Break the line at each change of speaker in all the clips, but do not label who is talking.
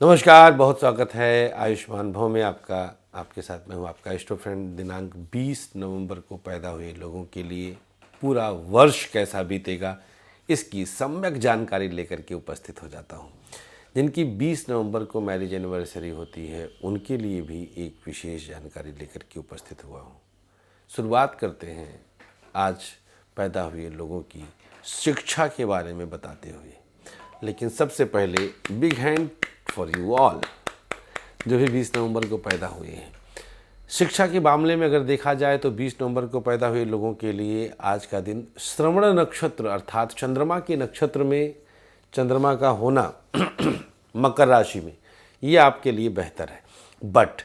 नमस्कार, बहुत स्वागत है आयुष्मान भव में आपका। आपके साथ मैं हूँ आपका इष्ट फ्रेंड। दिनांक 20 नवंबर को पैदा हुए लोगों के लिए पूरा वर्ष कैसा बीतेगा, इसकी सम्यक जानकारी लेकर के उपस्थित हो जाता हूँ। जिनकी 20 नवंबर को मैरिज एनिवर्सरी होती है, उनके लिए भी एक विशेष जानकारी लेकर के उपस्थित हुआ हूँ। शुरुआत करते हैं आज पैदा हुए लोगों की शिक्षा के बारे में बताते हुए। लेकिन सबसे पहले big hand for you all जो भी 20 नवंबर को पैदा हुए हैं। शिक्षा के मामले में अगर देखा जाए तो 20 नवंबर को पैदा हुए लोगों के लिए आज का दिन श्रवण नक्षत्र अर्थात चंद्रमा के नक्षत्र में चंद्रमा का होना मकर राशि में, ये आपके लिए बेहतर है। बट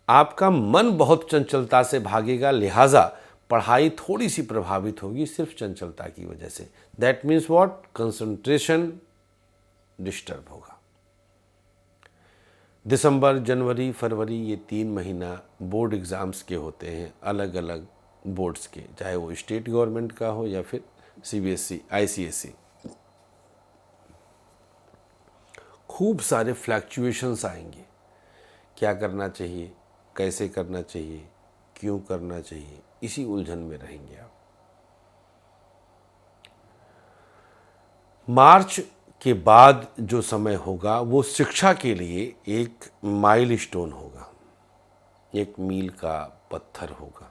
आपका मन बहुत चंचलता से भागेगा, लिहाजा पढ़ाई थोड़ी सी प्रभावित होगी सिर्फ चंचलता की वजह से। That means what, concentration disturb होगा। दिसंबर, जनवरी, फरवरी ये 3 महीना बोर्ड एग्ज़ाम्स के होते हैं, अलग अलग बोर्ड्स के, चाहे वो स्टेट गवर्नमेंट का हो या फिर सीबीएसई, आईसीएसई। खूब सारे फ्लैक्चुएशंस आएंगे। क्या करना चाहिए, कैसे करना चाहिए, क्यों करना चाहिए, इसी उलझन में रहेंगे आप। मार्च के बाद जो समय होगा वो शिक्षा के लिए एक माइलस्टोन होगा, एक मील का पत्थर होगा।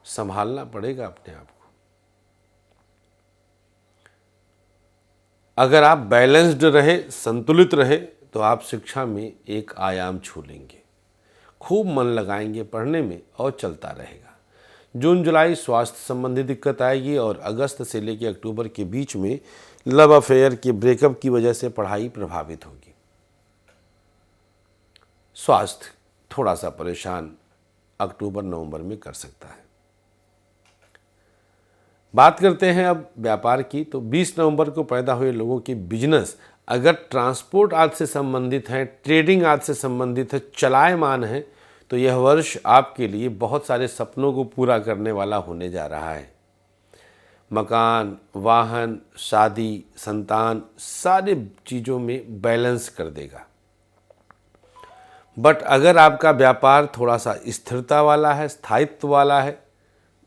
संभालना पड़ेगा अपने आप को। अगर आप बैलेंस्ड रहे, संतुलित रहे, तो आप शिक्षा में एक आयाम छू लेंगे। खूब मन लगाएंगे पढ़ने में और चलता रहेगा। जून जुलाई स्वास्थ्य संबंधी दिक्कत आएगी और अगस्त से लेकर अक्टूबर के बीच में लव अफेयर के ब्रेकअप की वजह से पढ़ाई प्रभावित होगी। स्वास्थ्य थोड़ा सा परेशान अक्टूबर नवंबर में कर सकता है। बात करते हैं अब व्यापार की। तो 20 नवंबर को पैदा हुए लोगों की बिजनेस अगर ट्रांसपोर्ट आदि से संबंधित है, ट्रेडिंग आदि से संबंधित है, चलायमान है, तो यह वर्ष आपके लिए बहुत सारे सपनों को पूरा करने वाला होने जा रहा है। मकान, वाहन, शादी, संतान, सारे चीज़ों में बैलेंस कर देगा। बट अगर आपका व्यापार थोड़ा सा स्थिरता वाला है, स्थायित्व वाला है,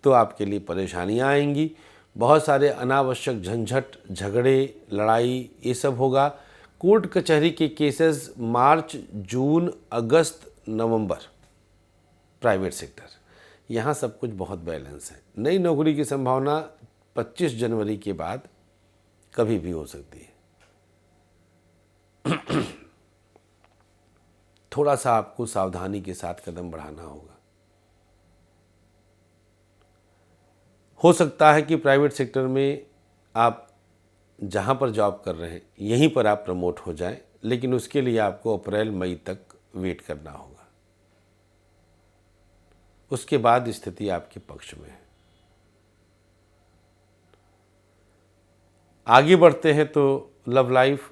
तो आपके लिए परेशानियां आएंगी। बहुत सारे अनावश्यक झंझट, झगड़े, लड़ाई, ये सब होगा। कोर्ट कचहरी के केसेस मार्च, जून, अगस्त, नवंबर। प्राइवेट सेक्टर, यहाँ सब कुछ बहुत बैलेंस है। नई नौकरी की संभावना 25 जनवरी के बाद कभी भी हो सकती है। थोड़ा सा आपको सावधानी के साथ कदम बढ़ाना होगा। हो सकता है कि प्राइवेट सेक्टर में आप जहाँ पर जॉब कर रहे हैं यहीं पर आप प्रमोट हो जाएं, लेकिन उसके लिए आपको अप्रैल मई तक वेट करना होगा। उसके बाद स्थिति आपके पक्ष में है। आगे बढ़ते हैं तो लव लाइफ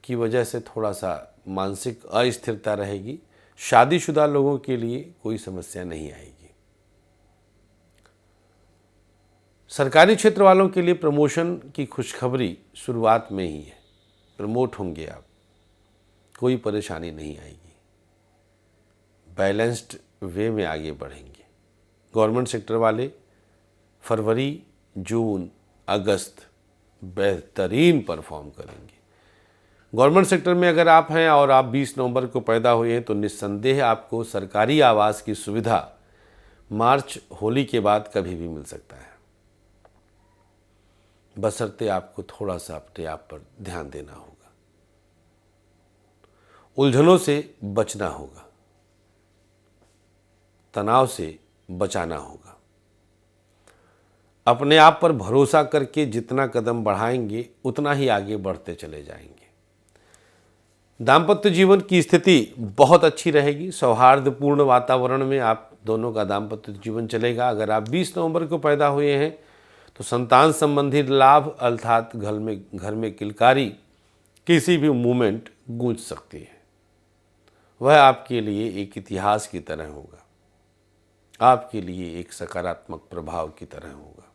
की वजह से थोड़ा सा मानसिक अस्थिरता रहेगी। शादीशुदा लोगों के लिए कोई समस्या नहीं आएगी। सरकारी क्षेत्र वालों के लिए प्रमोशन की खुशखबरी शुरुआत में ही है। प्रमोट होंगे आप, कोई परेशानी नहीं आएगी। बैलेंस्ड वे में आगे बढ़ेंगे। गवर्नमेंट सेक्टर वाले फरवरी, जून, अगस्त बेहतरीन परफॉर्म करेंगे। गवर्नमेंट सेक्टर में अगर आप हैं और आप 20 नवंबर को पैदा हुए हैं तो निस्संदेह आपको सरकारी आवास की सुविधा मार्च होली के बाद कभी भी मिल सकता है, बशर्ते आपको थोड़ा सा अपने आप पर ध्यान देना होगा। उलझनों से बचना होगा, तनाव से बचाना होगा। अपने आप पर भरोसा करके जितना कदम बढ़ाएंगे उतना ही आगे बढ़ते चले जाएंगे। दाम्पत्य जीवन की स्थिति बहुत अच्छी रहेगी। सौहार्दपूर्ण वातावरण में आप दोनों का दाम्पत्य जीवन चलेगा। अगर आप 20 नवंबर को पैदा हुए हैं तो संतान संबंधी लाभ अर्थात घर में किलकारी किसी भी मूवमेंट गूंज सकती है। वह आपके लिए एक इतिहास की तरह होगा, आपके लिए एक सकारात्मक प्रभाव की तरह होगा।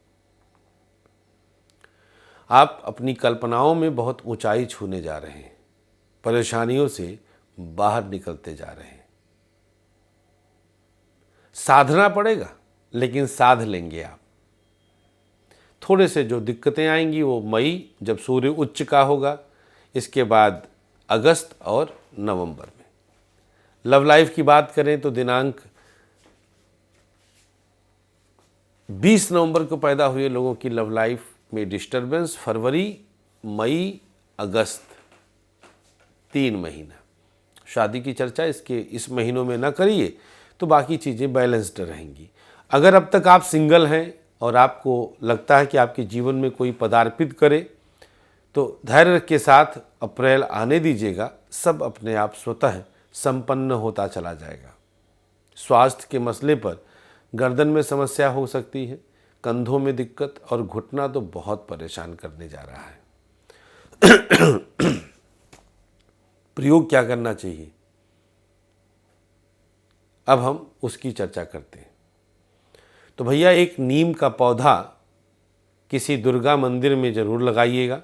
आप अपनी कल्पनाओं में बहुत ऊंचाई छूने जा रहे हैं। परेशानियों से बाहर निकलते जा रहे हैं। साधना पड़ेगा, लेकिन साध लेंगे आप। थोड़े से जो दिक्कतें आएंगी वो मई, जब सूर्य उच्च का होगा, इसके बाद अगस्त और नवंबर में। लव लाइफ की बात करें तो दिनांक 20 नवंबर को पैदा हुए लोगों की लव लाइफ में डिस्टरबेंस, फरवरी, मई, अगस्त 3 महीना। शादी की चर्चा इस महीनों में ना करिए, तो बाकी चीज़ें बैलेंस्ड रहेंगी। अगर अब तक आप सिंगल हैं और आपको लगता है कि आपके जीवन में कोई पदार्पित करे, तो धैर्य के साथ अप्रैल आने दीजिएगा, सब अपने आप स्वतः संपन्न होता चला जाएगा। स्वास्थ्य के मसले पर गर्दन में समस्या हो सकती है, कंधों में दिक्कत और घुटना तो बहुत परेशान करने जा रहा है। प्रयोग क्या करना चाहिए, अब हम उसकी चर्चा करते हैं। तो भैया, एक नीम का पौधा किसी दुर्गा मंदिर में ज़रूर लगाइएगा,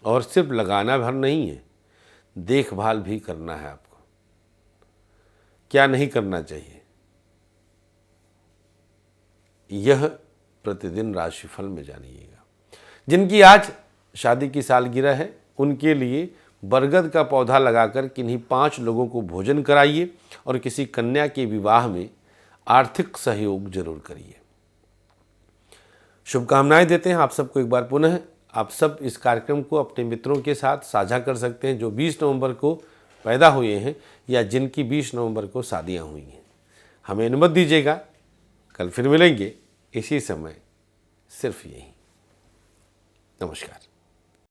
और सिर्फ लगाना भर नहीं है, देखभाल भी करना है आपको। क्या नहीं करना चाहिए, यह प्रतिदिन राशिफल में जानिएगा। जिनकी आज शादी की सालगिरह है, उनके लिए बरगद का पौधा लगाकर किन्हीं 5 लोगों को भोजन कराइए और किसी कन्या के विवाह में आर्थिक सहयोग जरूर करिए। शुभकामनाएं देते हैं आप सबको एक बार पुनः। आप सब इस कार्यक्रम को अपने मित्रों के साथ साझा कर सकते हैं जो 20 नवंबर को पैदा हुए हैं या जिनकी 20 नवंबर को शादियां हुई हैं। हमें अनुमति दीजिएगा, कल फिर मिलेंगे इसी समय, सिर्फ यही। नमस्कार।